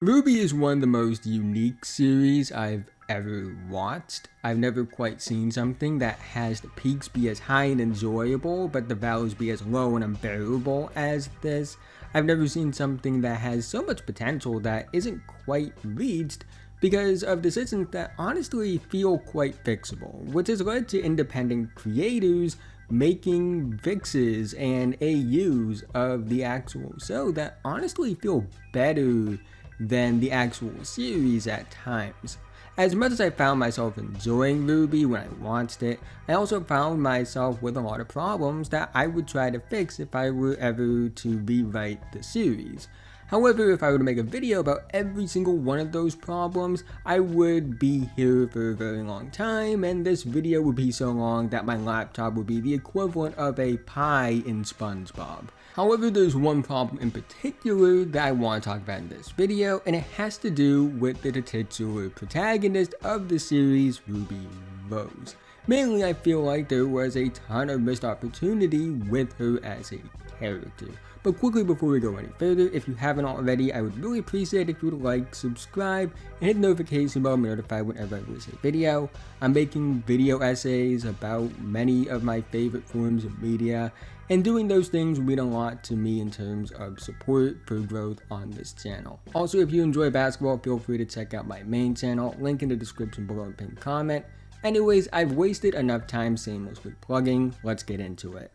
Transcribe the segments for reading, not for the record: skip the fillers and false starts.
RWBY is one of the most unique series I've ever watched. I've never quite seen something that has the peaks be as high and enjoyable, but the valleys be as low and unbearable as this. I've never seen something that has so much potential that isn't quite reached because of decisions that honestly feel quite fixable, which has led to independent creators making fixes and AUs of the actual show that honestly feel better than the actual series at times. As much as I found myself enjoying RWBY when I watched it, I also found myself with a lot of problems that I would try to fix if I were ever to rewrite the series. However, if I were to make a video about every single one of those problems, I would be here for a very long time, and this video would be so long that my laptop would be the equivalent of a pie in SpongeBob. However, there's one problem in particular that I want to talk about in this video, and it has to do with the titular protagonist of the series, Ruby Rose. Mainly, I feel like there was a ton of missed opportunity with her as a character. But quickly before we go any further, if you haven't already, I would really appreciate if you would like, subscribe, and hit the notification bell to be notified whenever I release a video. I'm making video essays about many of my favorite forms of media, and doing those things mean a lot to me in terms of support for growth on this channel. Also, if you enjoy basketball, feel free to check out my main channel, link in the description below and pinned comment. Anyways, I've wasted enough time shamelessly plugging, let's get into it.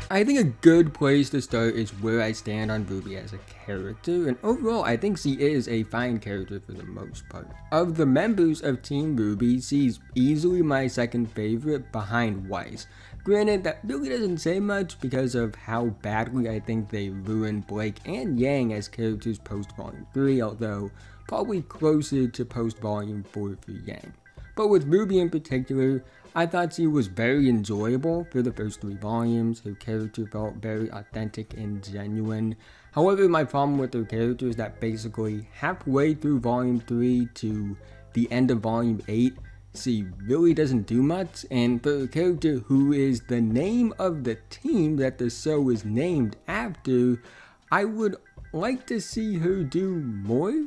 I think a good place to start is where I stand on RWBY as a character, and overall I think she is a fine character for the most part. Of the members of Team RWBY, she's easily my second favorite behind Weiss. Granted, that really doesn't say much because of how badly I think they ruined Blake and Yang as characters post Volume 3, although probably closer to post Volume 4 for Yang. But with RWBY in particular, I thought she was very enjoyable for the first 3 volumes. Her character felt very authentic and genuine. However, my problem with her character is that basically halfway through Volume 3 to the end of Volume 8, she really doesn't do much, and for a character who is the name of the team that the show is named after, I would like to see her do more.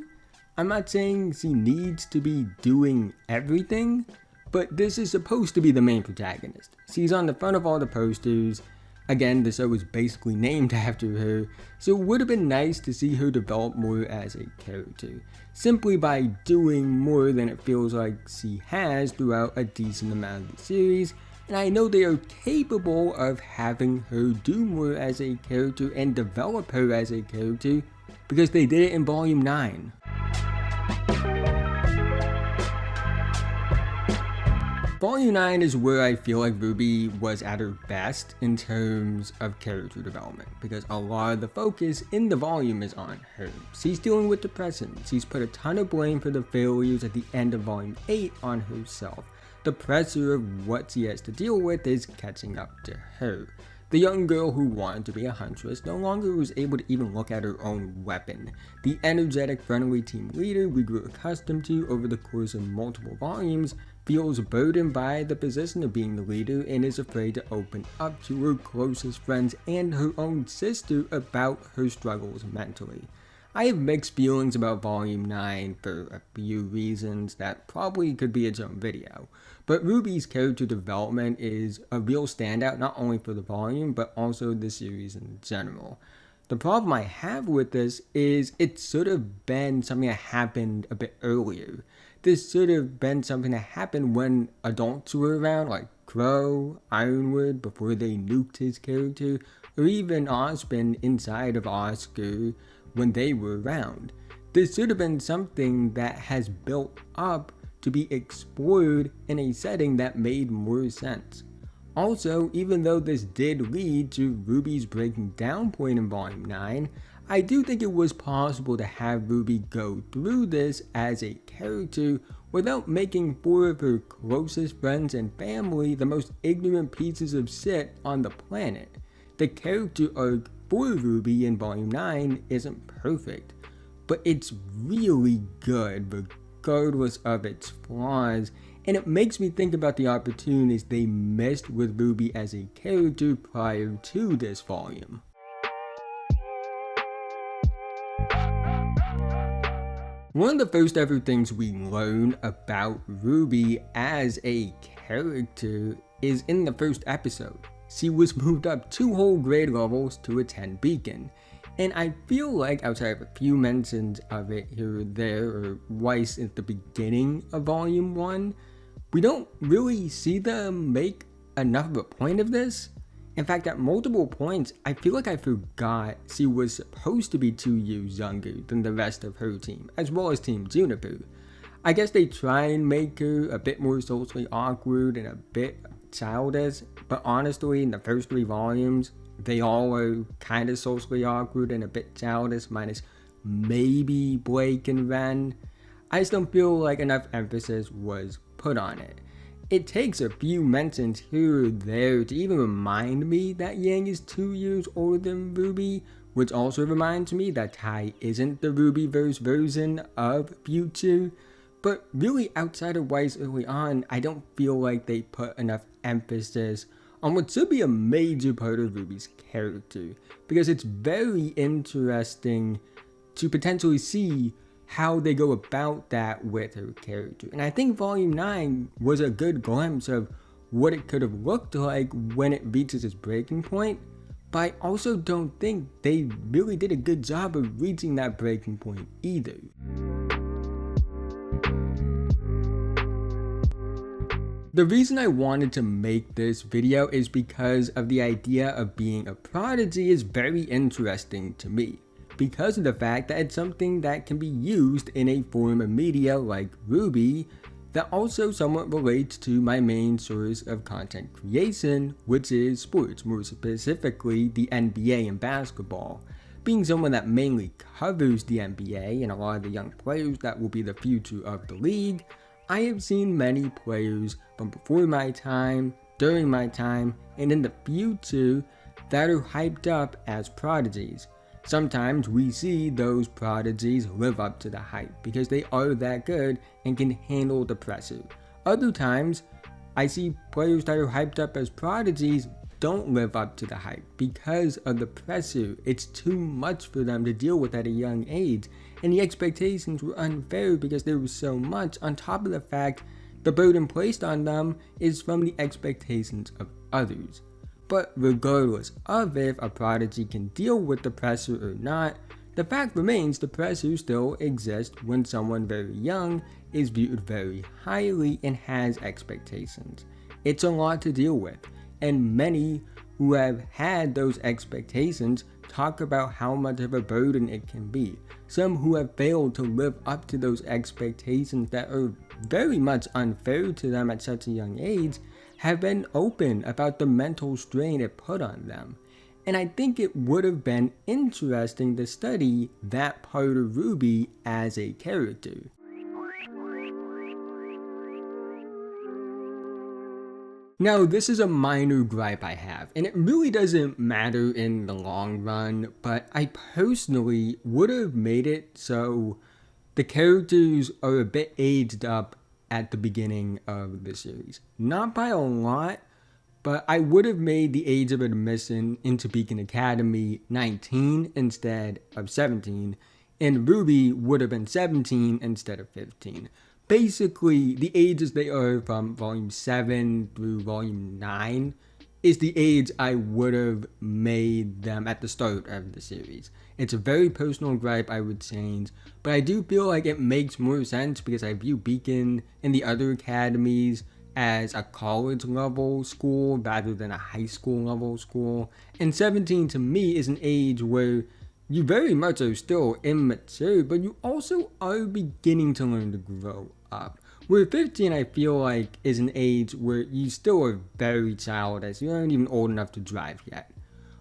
I'm not saying she needs to be doing everything, but this is supposed to be the main protagonist. She's on the front of all the posters. Again, the show is basically named after her, so it would have been nice to see her develop more as a character, simply by doing more than it feels like she has throughout a decent amount of the series. And I know they are capable of having her do more as a character and develop her as a character, because they did it in Volume 9. Volume 9 is where I feel like RWBY was at her best in terms of character development, because a lot of the focus in the volume is on her. She's dealing with depression. She's put a ton of blame for the failures at the end of Volume 8 on herself. The pressure of what she has to deal with is catching up to her. The young girl who wanted to be a huntress no longer was able to even look at her own weapon. The energetic, friendly team leader we grew accustomed to over the course of multiple volumes feels burdened by the position of being the leader and is afraid to open up to her closest friends and her own sister about her struggles mentally. I have mixed feelings about Volume 9 for a few reasons that probably could be its own video, but RWBY's character development is a real standout not only for the volume but also the series in general. The problem I have with this is it should have been something that happened a bit earlier. This should have been something that happened when adults were around, like Crow, Ironwood, before they nuked his character, or even Osmond inside of Oscar when they were around. This should have been something that has built up to be explored in a setting that made more sense. Also, even though this did lead to RWBY's breaking down point in Volume 9, I do think it was possible to have RWBY go through this as a character without making 4 of her closest friends and family the most ignorant pieces of shit on the planet. The character arc for RWBY in Volume 9 isn't perfect, but it's really good regardless of its flaws, and it makes me think about the opportunities they missed with RWBY as a character prior to this volume. One of the first ever things we learn about RWBY as a character is in the first episode. She was moved up 2 whole grade levels to attend Beacon, and I feel like outside of a few mentions of it here or there, or twice at the beginning of Volume 1, we don't really see them make enough of a point of this. In fact, at multiple points, I feel like I forgot she was supposed to be 2 years younger than the rest of her team, as well as Team Juniper. I guess they try and make her a bit more socially awkward and a bit childish, but honestly, in the first 3 volumes, they all are kind of socially awkward and a bit childish, minus maybe Blake and Ren. I just don't feel like enough emphasis was put on it. It takes a few mentions here or there to even remind me that Yang is 2 years older than RWBY, which also reminds me that Tai isn't the RWBYverse version of Future. But really, outside of Weiss early on, I don't feel like they put enough emphasis on what should be a major part of RWBY's character, because it's very interesting to potentially see how they go about that with her character. And I think Volume 9 was a good glimpse of what it could have looked like when it reaches its breaking point, but I also don't think they really did a good job of reaching that breaking point either. The reason I wanted to make this video is because of the idea of being a prodigy is very interesting to me, because of the fact that it's something that can be used in a form of media like RWBY that also somewhat relates to my main source of content creation, which is sports, more specifically the NBA and basketball. Being someone that mainly covers the NBA and a lot of the young players that will be the future of the league, I have seen many players from before my time, during my time, and in the future that are hyped up as prodigies. Sometimes we see those prodigies live up to the hype because they are that good and can handle the pressure. Other times, I see players that are hyped up as prodigies don't live up to the hype because of the pressure. It's too much for them to deal with at a young age, and the expectations were unfair because there was so much, on top of the fact the burden placed on them is from the expectations of others. But regardless of if a prodigy can deal with the pressure or not, the fact remains the pressure still exists when someone very young is viewed very highly and has expectations. It's a lot to deal with, and many who have had those expectations talk about how much of a burden it can be. Some who have failed to live up to those expectations that are very much unfair to them at such a young age have been open about the mental strain it put on them. And I think it would have been interesting to study that part of RWBY as a character. Now, this is a minor gripe I have, and it really doesn't matter in the long run, but I personally would have made it so the characters are a bit aged up at the beginning of the series. Not by a lot, but I would have made the age of admission into Beacon Academy 19 instead of 17, and RWBY would have been 17 instead of 15. Basically, the ages they are from Volume 7 through Volume 9 is the age I would have made them at the start of the series. It's a very personal gripe I would change, but I do feel like it makes more sense because I view Beacon and the other academies as a college level school rather than a high school level school. And 17 to me is an age where you very much are still immature, but you also are beginning to learn to grow up. Where 15 I feel like is an age where you still are very childish, you aren't even old enough to drive yet.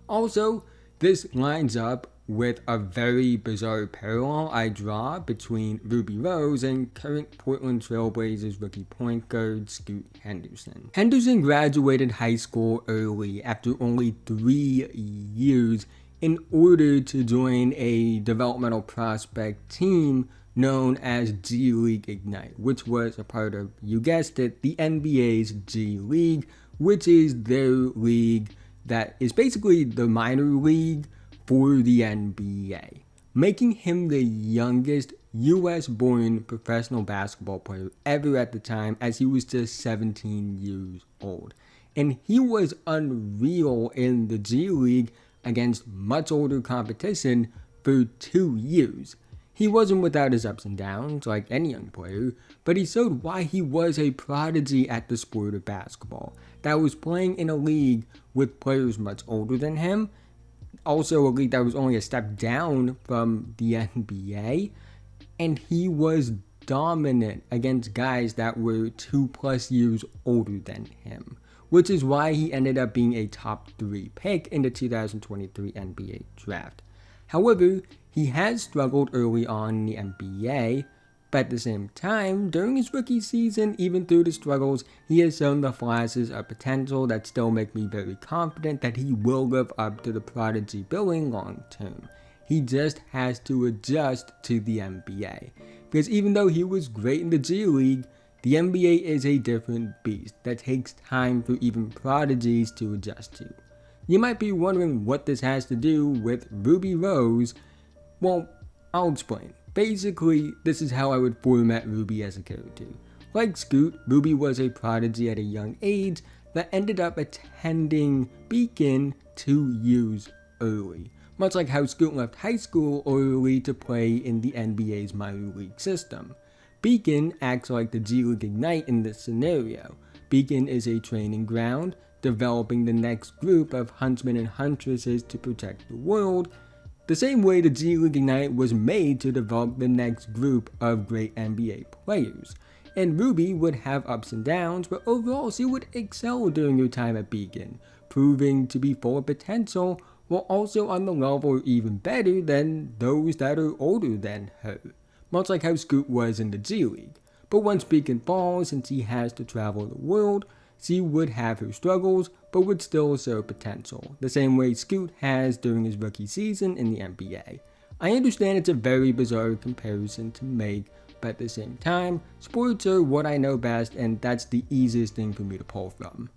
Also, this lines up with a very bizarre parallel I draw between Ruby Rose and current Portland Trail Blazers rookie point guard Scoot Henderson. Henderson graduated high school early after only 3 years in order to join a developmental prospect team known as G League Ignite, which was a part of, you guessed it, the NBA's G League, which is their league that is basically the minor league for the NBA. making him the youngest US-born professional basketball player ever at the time, as he was just 17 years old. And he was unreal in the G League against much older competition for 2 years. He wasn't without his ups and downs like any young player, but he showed why he was a prodigy at the sport of basketball, that was playing in a league with players much older than him, also a league that was only a step down from the NBA, and he was dominant against guys that were 2+ years older than him, which is why he ended up being a top 3 pick in the 2023 NBA draft. However, he has struggled early on in the NBA, but at the same time, during his rookie season, even through the struggles, he has shown the flashes of potential that still make me very confident that he will live up to the Prodigy billing long term. He just has to adjust to the NBA, because even though he was great in the G League, the NBA is a different beast that takes time for even prodigies to adjust to. You might be wondering what this has to do with RWBY Rose. Well, I'll explain. Basically, this is how I would format RWBY as a character. Like Scoot, RWBY was a prodigy at a young age that ended up attending Beacon 2 years early, much like how Scoot left high school early to play in the NBA's minor league system. Beacon acts like the G League Ignite in this scenario. Beacon is a training ground, developing the next group of huntsmen and huntresses to protect the world, the same way the G League Ignite was made to develop the next group of great NBA players. And RWBY would have ups and downs, but overall she would excel during her time at Beacon, proving to be full of potential while also on the level or even better than those that are older than her, much like how Scoot was in the G League. But once Beacon falls and she has to travel the world, she would have her struggles, but would still show potential, the same way Scoot has during his rookie season in the NBA. I understand it's a very bizarre comparison to make, but at the same time, sports are what I know best, and that's the easiest thing for me to pull from.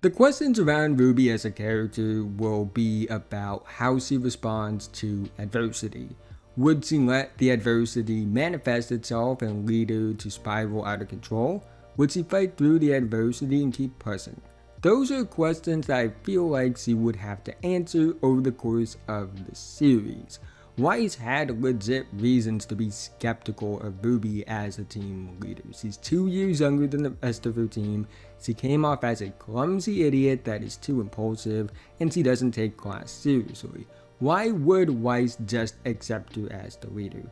The questions around RWBY as a character will be about how she responds to adversity. Would she let the adversity manifest itself and lead her to spiral out of control? Would she fight through the adversity and keep pushing? Those are questions that I feel like she would have to answer over the course of the series. Weiss had legit reasons to be skeptical of RWBY as a team leader. She's 2 years younger than the rest of her team, she came off as a clumsy idiot that is too impulsive, and she doesn't take class seriously. Why would Weiss just accept her as the leader?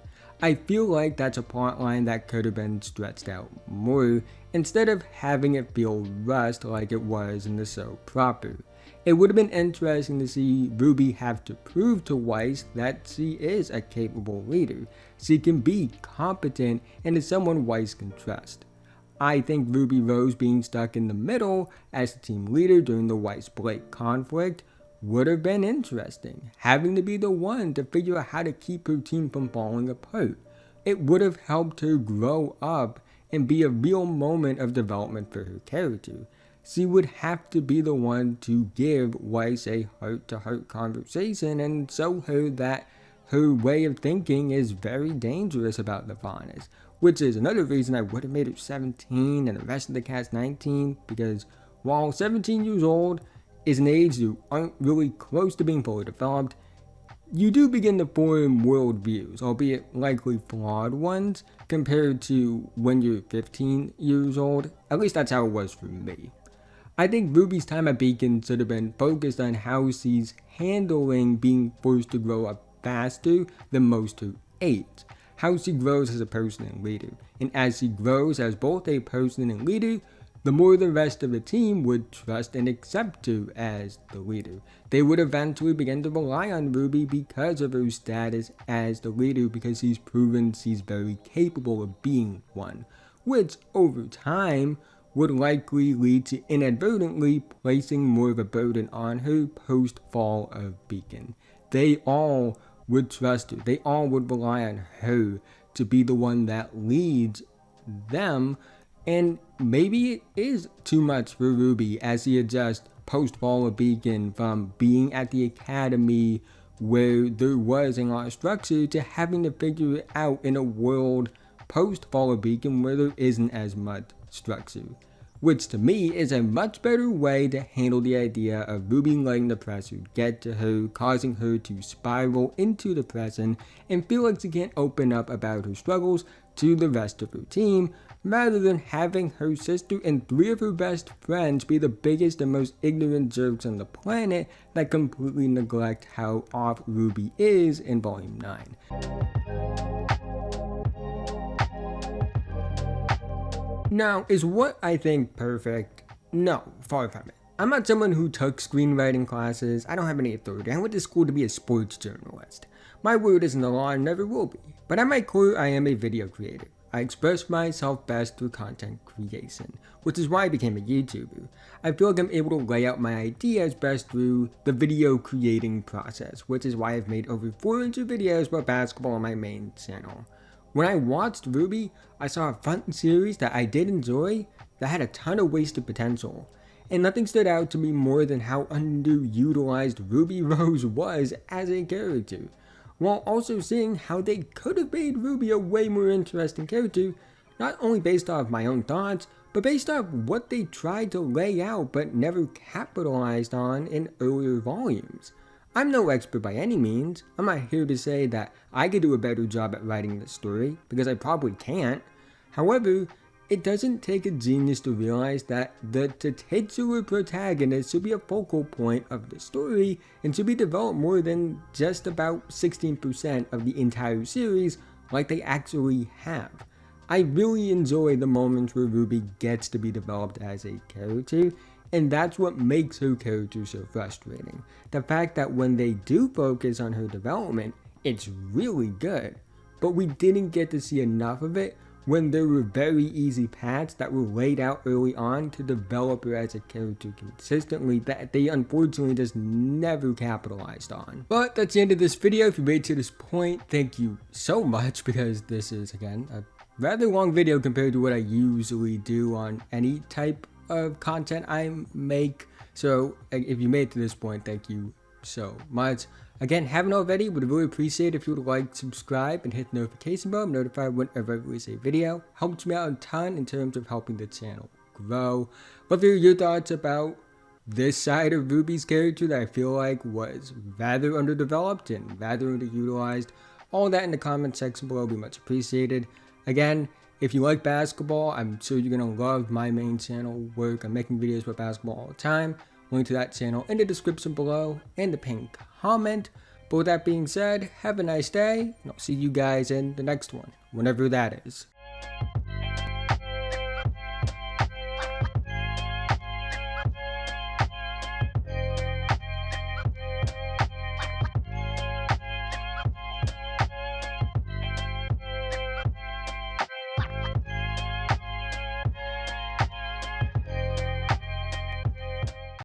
I feel like that's a plotline that could have been stretched out more, instead of having it feel rushed like it was in the show proper. It would have been interesting to see RWBY have to prove to Weiss that she is a capable leader. She can be competent and is someone Weiss can trust. I think RWBY Rose being stuck in the middle as the team leader during the Weiss-Blake conflict would have been interesting, having to be the one to figure out how to keep her team from falling apart. It would have helped her grow up and be a real moment of development for her character. She would have to be the one to give Weiss a heart-to-heart conversation and show her that her way of thinking is very dangerous about the Vanas, which is another reason I would have made her 17 and the rest of the cast 19, because while 17 years old is an age you aren't really close to being fully developed, you do begin to form worldviews, albeit likely flawed ones, compared to when you're 15 years old. At least that's how it was for me. I think RWBY's time at Beacon should have been focused on how she's handling being forced to grow up faster than most her age, how she grows as a person and leader, and as she grows as both a person and leader, the more the rest of the team would trust and accept her as the leader. They would eventually begin to rely on RWBY because of her status as the leader, because she's proven she's very capable of being one, which over time would likely lead to inadvertently placing more of a burden on her post-fall of Beacon. They all would trust her, they all would rely on her to be the one that leads them And maybe it is too much for RWBY as he adjusts post-Fall of Beacon from being at the academy where there was a lot of structure to having to figure it out in a world post-Fall of Beacon where there isn't as much structure. Which to me is a much better way to handle the idea of RWBY letting the pressure get to her, causing her to spiral into depression and feel like she can't open up about her struggles to the rest of her team, rather than having her sister and 3 of her best friends be the biggest and most ignorant jerks on the planet that completely neglect how off RWBY is in Volume 9. Now, is what I think perfect? No, far from it. I'm not someone who took screenwriting classes. I don't have any authority. I went to school to be a sports journalist. My word isn't the law and never will be. But at my core, I am a video creator. I express myself best through content creation, which is why I became a YouTuber. I feel like I'm able to lay out my ideas best through the video creating process, which is why I've made over 400 videos about basketball on my main channel. When I watched RWBY, I saw a fun series that I did enjoy that had a ton of wasted potential, and nothing stood out to me more than how underutilized Ruby Rose was as a character, while also seeing how they could have made RWBY a way more interesting character, not only based off my own thoughts, but based off what they tried to lay out but never capitalized on in earlier volumes. I'm no expert by any means. I'm not here to say that I could do a better job at writing this story, because I probably can't. However, it doesn't take a genius to realize that the titular protagonist should be a focal point of the story and should be developed more than just about 16% of the entire series like they actually have. I really enjoy the moments where RWBY gets to be developed as a character, and that's what makes her character so frustrating. The fact that when they do focus on her development, it's really good. But we didn't get to see enough of it when there were very easy paths that were laid out early on to develop her as a character consistently that they unfortunately just never capitalized on. But that's the end of this video. If you made it to this point, thank you so much, because this is, again, a rather long video compared to what I usually do on any type of content I make. So if you made it to this point, thank you so much. Again, haven't already, would really appreciate if you would like, subscribe, and hit the notification bell. I'm notified whenever I release a video. Helps me out a ton in terms of helping the channel grow. Love to hear your thoughts about this side of RWBY's character that I feel like was rather underdeveloped and rather underutilized. All that in the comment section below would be much appreciated. Again, if you like basketball, I'm sure you're going to love my main channel work. I'm making videos about basketball all the time. Link to that channel in the description below and the pinned comment. But with that being said, have a nice day, and I'll see you guys in the next one, whenever that is.